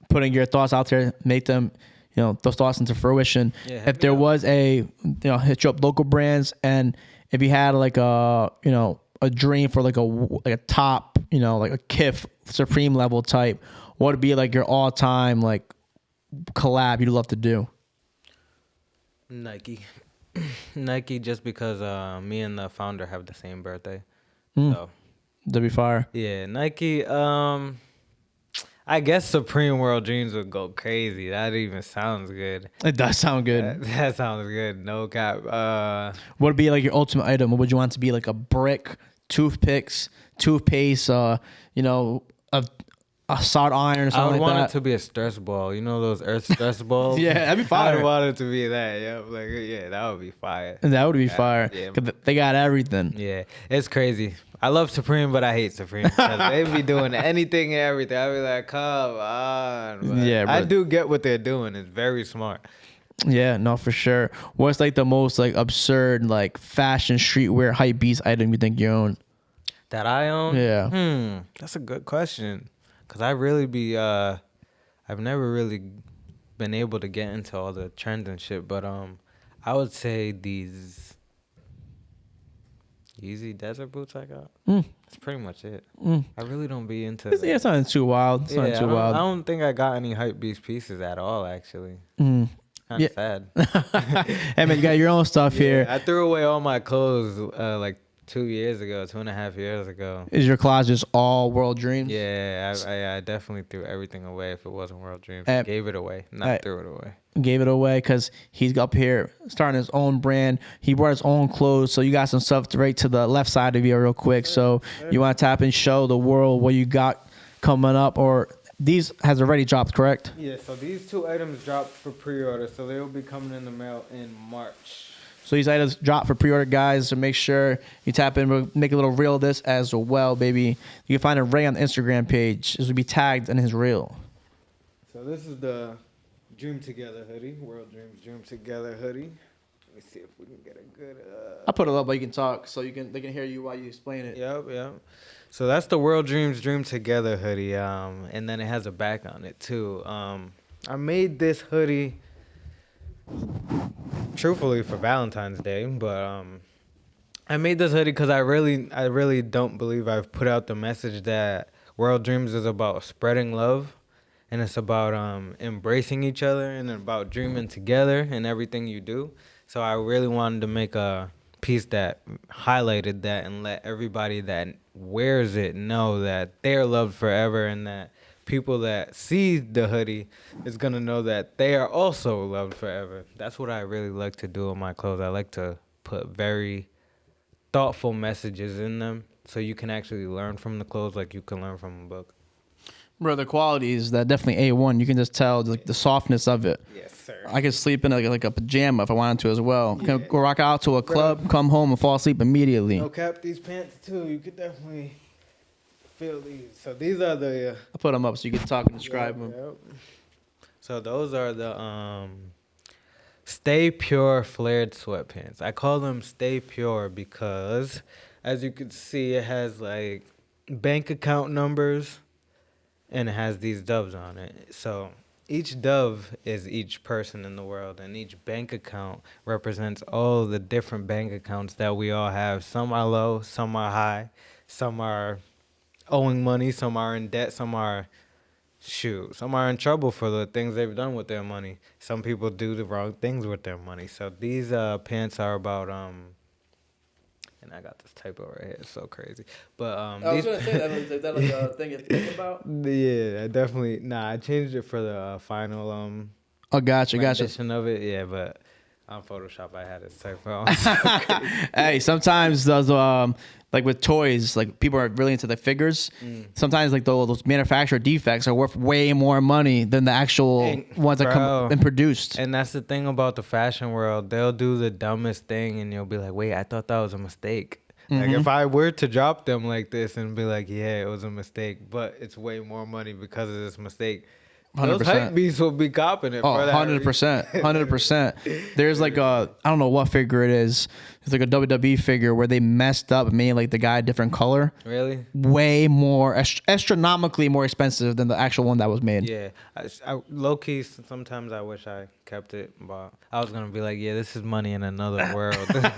putting your thoughts out there, make them... those thoughts into fruition. Yeah, if there was hit you up local brands, and if you had like a dream for like a top, like a KIF Supreme level type, what would be like your all time like collab you'd love to do? Nike, just because me and the founder have the same birthday, so that'd be fire. Yeah, Nike. I guess Supreme World Dreams would go crazy. That even sounds good. It does sound good. That sounds good. No cap. What would be like your ultimate item? What would you want to be like a brick, toothpicks, toothpaste, a soda iron or something like that? I would want it to be a stress ball. Those Earth stress balls? Yeah, that'd be fire. I would want it to be that. Yeah, that would be fire. That would be fire. Yeah. They got everything. Yeah, it's crazy. I love Supreme, but I hate Supreme because they be doing anything and everything. I be like, come on. But I do get what they're doing. It's very smart. Yeah, no, for sure. What's like the most like absurd like fashion streetwear hype beast item you think you own? That I own? Yeah. That's a good question. Cause I really be I've never really been able to get into all the trends and shit, but I would say these Yeezy desert boots I got. That's pretty much it. I really don't be into. It's not too wild. It's not too wild. I don't think I got any hype beast pieces at all. Actually, kind of sad. Hey man, you got your own stuff here. I threw away all my clothes like 2.5 years ago. Is your closet just all World Dreams? Yeah, I definitely threw everything away if it wasn't World Dreams. Gave it away, threw it away. Gave it away because he's up here starting his own brand. He brought his own clothes, so you got some stuff right to the left side of you real quick. So you want to tap and show the world what you got coming up, or these has already dropped, correct? Yeah, so these 2 items dropped for pre-order, so they'll be coming in the mail in March. So these items drop for pre-order, guys. So make sure you tap in. We'll make a little reel of this as well, baby. You can find it right on the Instagram page. This will be tagged in his reel. So this is the Dream Together hoodie. World Dreams Dream Together hoodie. Let me see if we can get a good. I'll put it up, but you can talk, so they can hear you while you explain it. Yep. So that's the World Dreams Dream Together hoodie. And then it has a back on it too. I made this hoodie truthfully for Valentine's Day, but I made this hoodie because I really don't believe I've put out the message that World Dreams is about spreading love, and it's about embracing each other and about dreaming together in everything you do. So I really wanted to make a piece that highlighted that and let everybody that wears it know that they're loved forever, and that people that see the hoodie is going to know that they are also loved forever. That's what I really like to do with my clothes. I like to put very thoughtful messages in them so you can actually learn from the clothes like you can learn from a book. Bro, the quality is that definitely A1. You can just tell like the softness of it. Yes, sir. I could sleep in like a pajama if I wanted to as well. Yeah. Can go rock out to a club, come home and fall asleep immediately. No cap, these pants too. You could definitely feel these. So these are the. I'll put them up so you can talk and describe them. Yep. So those are the Stay Pure flared sweatpants. I call them Stay Pure because, as you can see, it has like bank account numbers. And it has these doves on it. So each dove is each person in the world, and each bank account represents all the different bank accounts that we all have. Some are low, some are high, some are owing money, some are in debt, some are in trouble for the things they've done with their money. Some people do the wrong things with their money. So these pants are about and I got this typo right here. It's so crazy. But I was gonna say that. Is that like a thing you think about? Yeah, I definitely. I changed it for the final Oh, gotcha. rendition of it. Yeah, but on Photoshop I had it typo. Hey, sometimes those like with toys, like people are really into the figures. Sometimes like those manufacturer defects are worth way more money than the actual ones that come and produced. And that's the thing about the fashion world. They'll do the dumbest thing and you'll be like, wait, I thought that was a mistake. Like if I were to drop them like this and be like, yeah, it was a mistake, but it's way more money because of this mistake. 100%. Those hype beasts will be copping it for that. 100%. 100%. There's like I don't know what figure it is. It's like a WWE figure where they messed up and made like the guy a different color. Really? Way more, astronomically more expensive than the actual one that was made. Yeah. I low key, sometimes I wish I kept it, but I was going to be like, yeah, this is money in another world. That's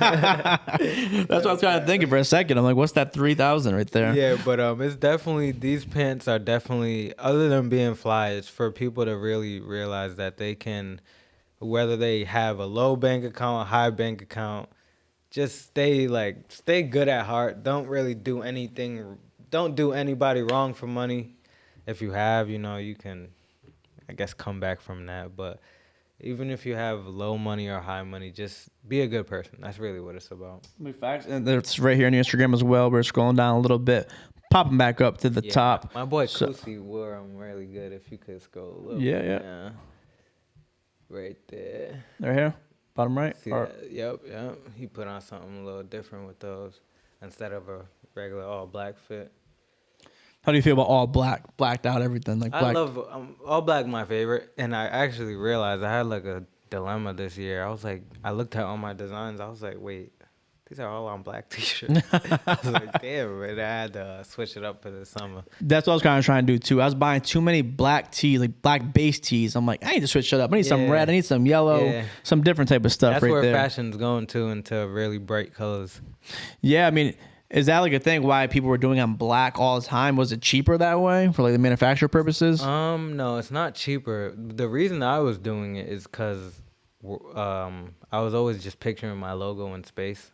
what I was kind of thinking for a second. I'm like, what's that 3,000 right there? Yeah, but it's definitely, these pants are definitely, other than being fly, it's for people to really realize that they can, whether they have a low bank account, a high bank account, just stay good at heart. Don't really do anything. Don't do anybody wrong for money. If you have, you can, I guess, come back from that. But even if you have low money or high money, just be a good person. That's really what it's about. Facts. And it's right here on Instagram as well. We're scrolling down a little bit, popping back up to the top. My boy Kusi wore them really good. If you could scroll a little bit. Yeah. Right there. Right here? Bottom right? See that? Yep. He put on something a little different with those instead of a regular all black fit. How do you feel about all black, blacked out everything? Like black? I love all black, my favorite. And I actually realized I had like a dilemma this year. I was like, I looked at all my designs. I was like, wait, these are all on black t-shirts. I was like, damn, but I had to switch it up for the summer. That's what I was kind of trying to do too. I was buying too many black tees, like black base tees. I'm like, I need to switch it up. I need some red. I need some yellow, some different type of stuff. That's right where there. fashion's going to, into really bright colors. Yeah, I mean, is that like a thing why people were doing on black all the time? Was it cheaper that way for like the manufacturer purposes? No, it's not cheaper. The reason I was doing it is because I was always just picturing my logo in space.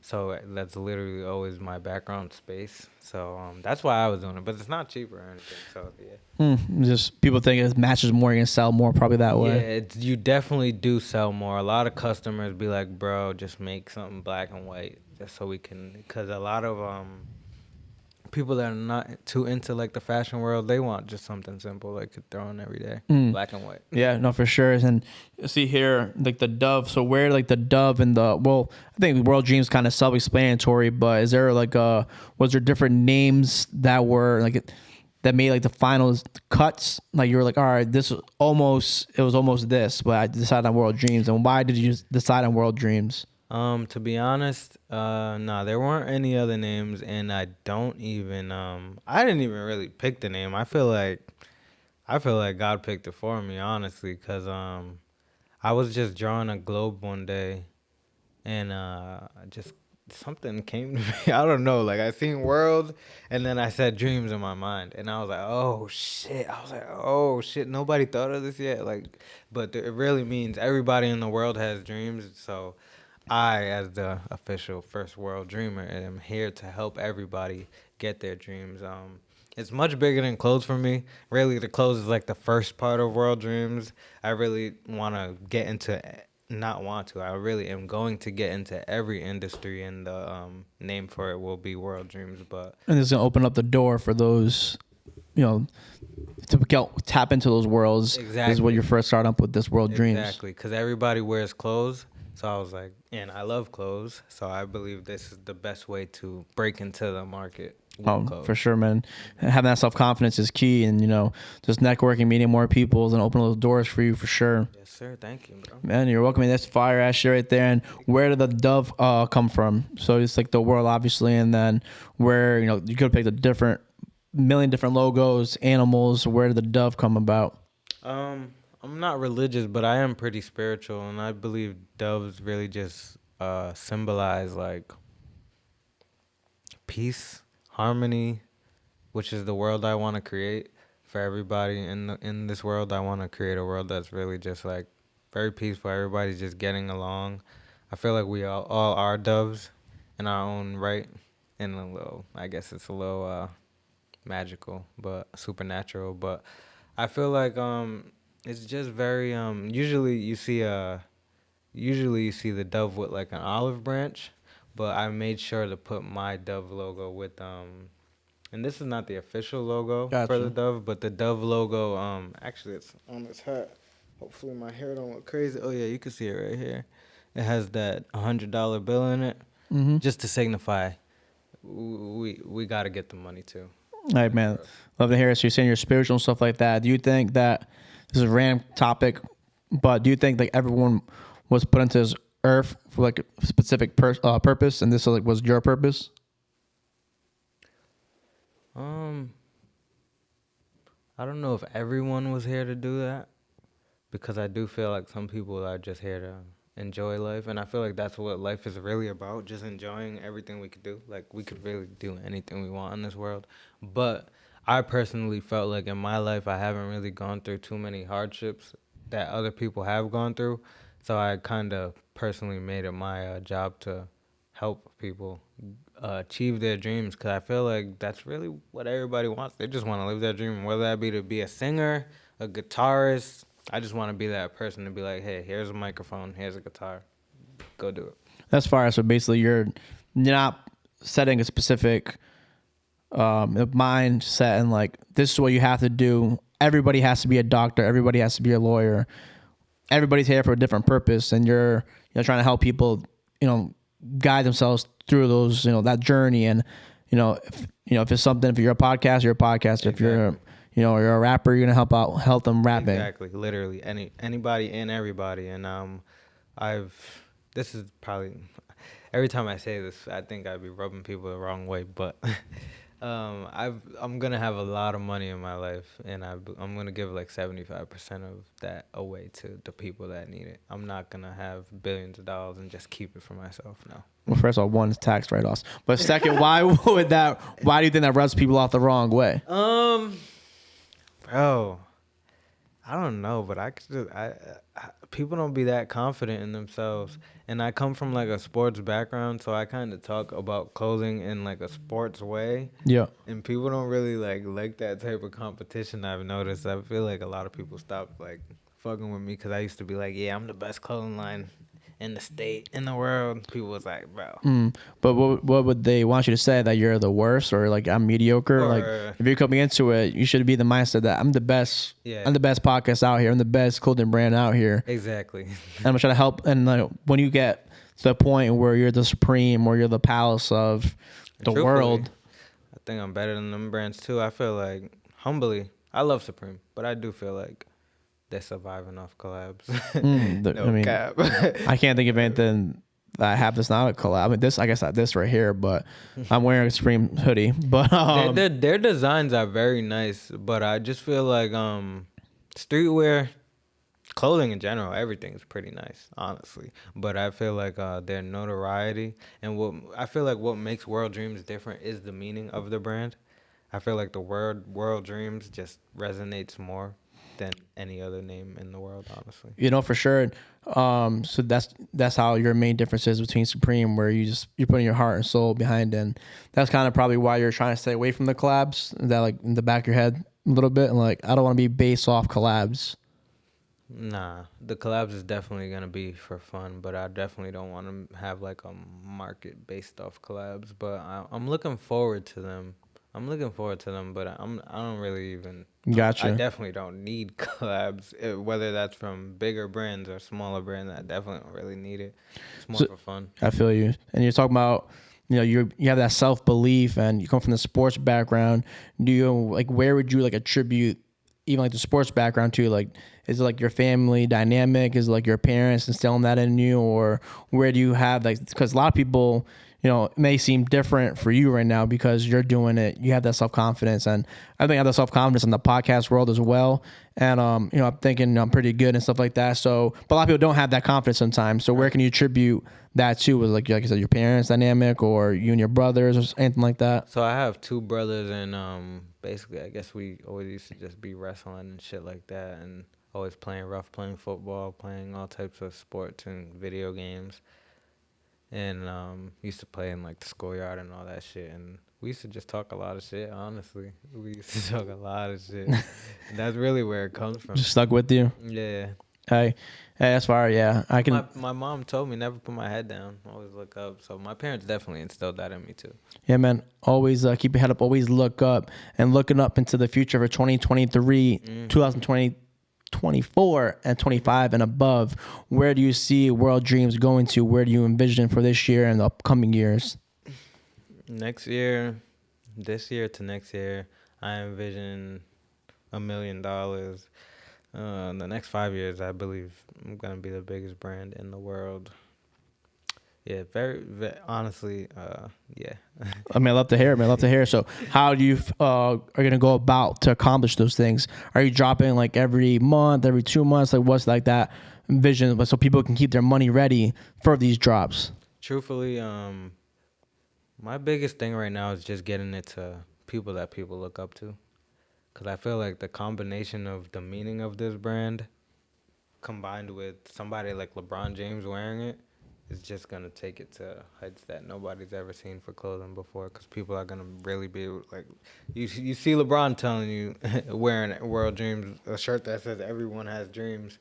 So that's literally always my background space. So that's why I was doing it. But it's not cheaper or anything. So, yeah. Just people think it matches more, you're going to sell more probably that way. Yeah, you definitely do sell more. A lot of customers be like, bro, just make something black and white just so we can. Because a lot of people that are not too into like the fashion world, they want just something simple they could throw on every day, black and white. Yeah, no, for sure. And you see here, like the dove. So where like the dove and I think World Dreams kind of self-explanatory, but is there like was there different names that were like that made like the final cuts? Like you were like, all right, it was almost this, but I decided on World Dreams. And why did you decide on World Dreams? To be honest, no, there weren't any other names, and I didn't even really pick the name. I feel like God picked it for me, honestly, because I was just drawing a globe one day, and just something came to me. I don't know. Like I seen world, and then I said dreams in my mind, and I was like, oh shit. I was like, oh shit. Nobody thought of this yet. Like, but it really means everybody in the world has dreams. So, I, as the official first world dreamer, am here to help everybody get their dreams. It's much bigger than clothes for me. Really, the clothes is like the first part of world dreams. I really want to get into not want to. I really am going to get into every industry, and the name for it will be World Dreams. But And this is gonna open up the door for those, to tap into those worlds. Exactly. This is what you're first starting up with this World Dreams. Exactly, because everybody wears clothes. So I was like, and I love clothes. So I believe this is the best way to break into the market. For sure, man. Having that self-confidence is key, and just networking, meeting more people, and opening those doors for you for sure. Yes, sir. Thank you, bro. Man, you're welcome. That's fire ass shit right there. And where did the dove come from? So it's like the world, obviously, and then where you could have picked a million different logos, animals. Where did the dove come about? I'm not religious, but I am pretty spiritual, and I believe doves really just symbolize like peace, harmony, which is the world I want to create for everybody in this world. I want to create a world that's really just like very peaceful. Everybody's just getting along. I feel like we all are doves in our own right, and I guess it's a little magical, but supernatural. But I feel like it's just very usually you see the dove with like an olive branch, but I made sure to put my dove logo with and this is not the official logo for the dove, but the dove logo actually it's on this hat. Hopefully my hair don't look crazy. Oh yeah, you can see it right here. It has that $100 bill in it, just to signify we got to get the money too. All right, man. Love to hear it. So you're saying you're spiritual and stuff like that. Do you think that this is a random topic, but do you think like everyone was put into this earth for like a specific purpose, and this like was your purpose? I don't know if everyone was here to do that, because I do feel like some people are just here to enjoy life, and I feel like that's what life is really about, just enjoying everything we could do. Like we could really do anything we want in this world, but I personally felt like in my life I haven't really gone through too many hardships that other people have gone through, so I kind of personally made it my job to help people achieve their dreams, because I feel like that's really what everybody wants. They just want to live their dream, whether that be to be a singer, a guitarist. I just want to be that person to be like, hey, here's a microphone, here's a guitar, go do it. That's fire. So basically you're not setting a specific mindset and like, this is what you have to do. Everybody has to be a doctor. Everybody has to be a lawyer. Everybody's here for a different purpose, and you're trying to help people, guide themselves through those, that journey. And if it's something, if you're a podcaster, you're a podcaster. Exactly. If you're a rapper, you're gonna help them rapping. Exactly, literally anybody and everybody. And this is probably, every time I say this, I think I'd be rubbing people the wrong way, but I'm gonna have a lot of money in my life, and I'm gonna give like 75% of that away to the people that need it. I'm not gonna have billions of dollars and just keep it for myself. No. Well, first of all, one is tax write-offs, but second, why do you think that rubs people off the wrong way? Bro, I don't know, but people don't be that confident in themselves. And I come from like a sports background, so I kind of talk about clothing in like a sports way. Yeah. And people don't really like that type of competition. I've noticed. I feel like a lot of people stop like fucking with me, because I used to be like, yeah, I'm the best clothing line in the state, in the world. People was like, bro. But what would they want you to say? That you're the worst, or like I'm mediocre? Or, like if you're coming into it, you should be the mindset that I'm the best. Yeah. I'm the best podcast out here. I'm the best clothing brand out here. Exactly. And I'm trying to help. And when you get to the point where you're the supreme, or you're the palace of the world, I think I'm better than them brands too. I feel like, humbly, I love Supreme, but I do feel like they're surviving off collabs. No cap. I can't think of anything that I have that's not a collab. I mean, I guess not this right here, but I'm wearing a Supreme hoodie. But their designs are very nice, but I just feel like streetwear, clothing in general, everything's pretty nice, honestly. But I feel like their notoriety and what makes World Dreams different is the meaning of the brand. I feel like the word World Dreams just resonates more than any other name in the world, honestly. For sure. So that's how your main difference is between Supreme, where you're putting your heart and soul behind it. And that's kind of probably why you're trying to stay away from the collabs. That like in the back of your head a little bit, and like I don't want to be based off collabs. Nah, the collabs is definitely gonna be for fun, but I definitely don't want to have like a market based off collabs. But I'm looking forward to them. But I don't really even. Gotcha. I definitely don't need collabs, whether that's from bigger brands or smaller brands. I definitely don't really need it. It's more for fun. I feel you. And you're talking about, you have that self belief, and you come from the sports background. Do you like where would you like attribute even like the sports background to? Like, is it like your family dynamic? Is it like your parents instilling that in you, or where do you have like? Because a lot of people, it may seem different for you right now because you're doing it. You have that self-confidence, and I think I have that self-confidence in the podcast world as well. And, I'm thinking I'm pretty good and stuff like that. So, but a lot of people don't have that confidence sometimes. So where can you attribute that to? Was like I said, your parents dynamic, or you and your brothers, or anything like that? So I have two brothers, and basically I guess we always used to just be wrestling and shit like that, and always playing football, playing all types of sports and video games. And used to play in like the schoolyard and all that shit. And we used to just talk a lot of shit, honestly. We used to talk a lot of shit. That's really where it comes from. Just stuck with you? Yeah. Hey, that's far, yeah. I can. My mom told me never put my head down. Always look up. So my parents definitely instilled that in me too. Yeah, man. Always keep your head up. Always look up. And looking up into the future for 2023, 2024 and 25 and above, where do you see World Dreams going to? Where do you envision for this year and the upcoming years? This year to next year, I envision $1 million. In the next 5 years, I believe I'm going to be the biggest brand in the world. Yeah, very honestly, yeah. I love to hear it, man. Love to hear it. So how do you are going to go about to accomplish those things? Are you dropping like every month, every 2 months? Like what's like that vision so people can keep their money ready for these drops? Truthfully, my biggest thing right now is just getting it to people that people look up to. Because I feel like the combination of the meaning of this brand combined with somebody like LeBron James wearing it is just going to take it to heights that nobody's ever seen for clothing before, because people are going to really be like, you see LeBron telling you, wearing World Dreams, a shirt that says everyone has dreams.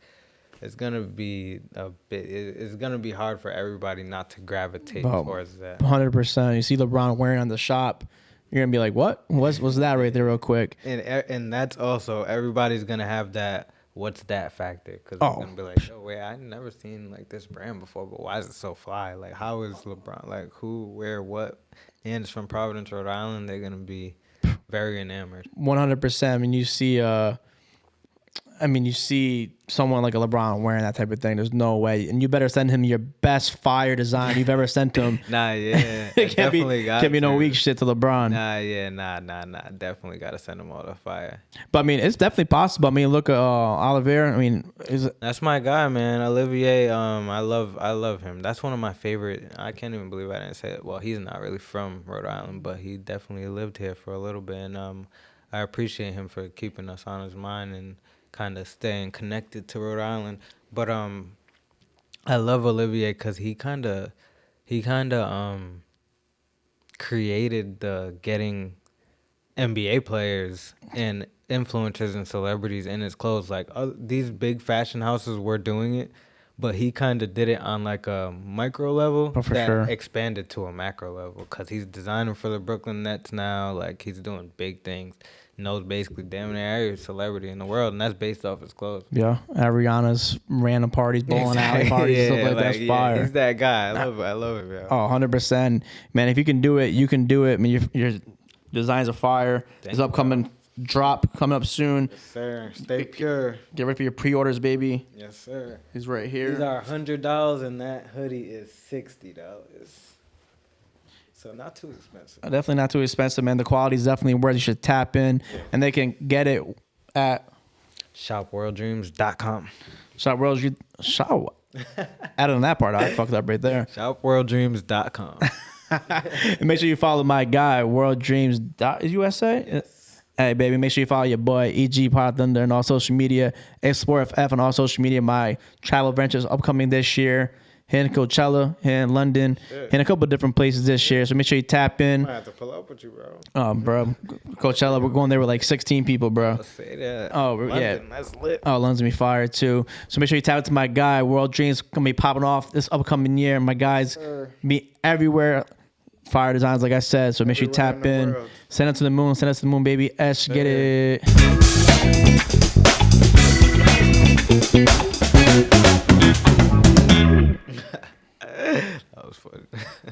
It's going to be it's going to be hard for everybody not to gravitate towards that. 100%. You see LeBron wearing on the shop, you're going to be like, what? What's that right there real quick? And that's also, everybody's going to have that what's that factor, because it's gonna be like, oh wait, I never seen like this brand before, but why is it so fly? Like, how is LeBron, like, who, where, what? And it's from Providence, Rhode Island. They're gonna be very enamored. 100%. I mean, you see someone like a LeBron wearing that type of thing. There's no way. And you better send him your best fire design you've ever sent him. It can't be no weak shit to LeBron. Nah. Definitely got to send him all the fire. But I mean, it's definitely possible. I mean, look at Olivier. I mean, that's my guy, man. Olivier. I love him. That's one of my favorite. I can't even believe I didn't say it. Well, he's not really from Rhode Island, but he definitely lived here for a little bit, and I appreciate him for keeping us on his mind and kind of staying connected to Rhode Island. But I love Olivier because he kind of created the getting NBA players and influencers and celebrities in his clothes. Like these big fashion houses were doing it, but he kind of did it on like a micro level expanded to a macro level, because he's designing for the Brooklyn Nets now. Like, he's doing big things. Knows basically damn near every celebrity in the world, and that's based off his clothes. Yeah, Rihanna's random parties, bowling alley parties, stuff like that's fire. He's that guy. I love it, man. Oh, 100%. Man, if you can do it, you can do it. I mean, your designs are fire. His upcoming drop coming up soon. Yes, sir. Stay pure. Get ready for your pre-orders, baby. Yes, sir. He's right here. These are $100, and that hoodie is $60. So not too expensive. Definitely not too expensive, man. The quality is definitely where you should tap in, and they can get it at shopworlddreams.com. Shop World Dreams. Shop. Added on that part, I fucked up right there. ShopWorldDreams.com. And make sure you follow my guy, WorldDreams.USA. Hey, baby, make sure you follow your boy, EG Pod Thunder, on all social media, Explore FF on all social media. My travel ventures upcoming this year. Here in Coachella, here in London, in a couple of different places this year. So make sure you tap in. I have to pull up with you, bro. Bro. Coachella, we're going there with like 16 people, bro. Let's say that. Oh, London, yeah. that's lit. Oh, London's gonna be fire too. So make sure you tap into my guy. World Dreams gonna be popping off this upcoming year. My guys be everywhere. Fire designs, like I said. So make sure you Everywhere tap in the in. world. Send it to the moon. Send us to the moon, baby. Get it.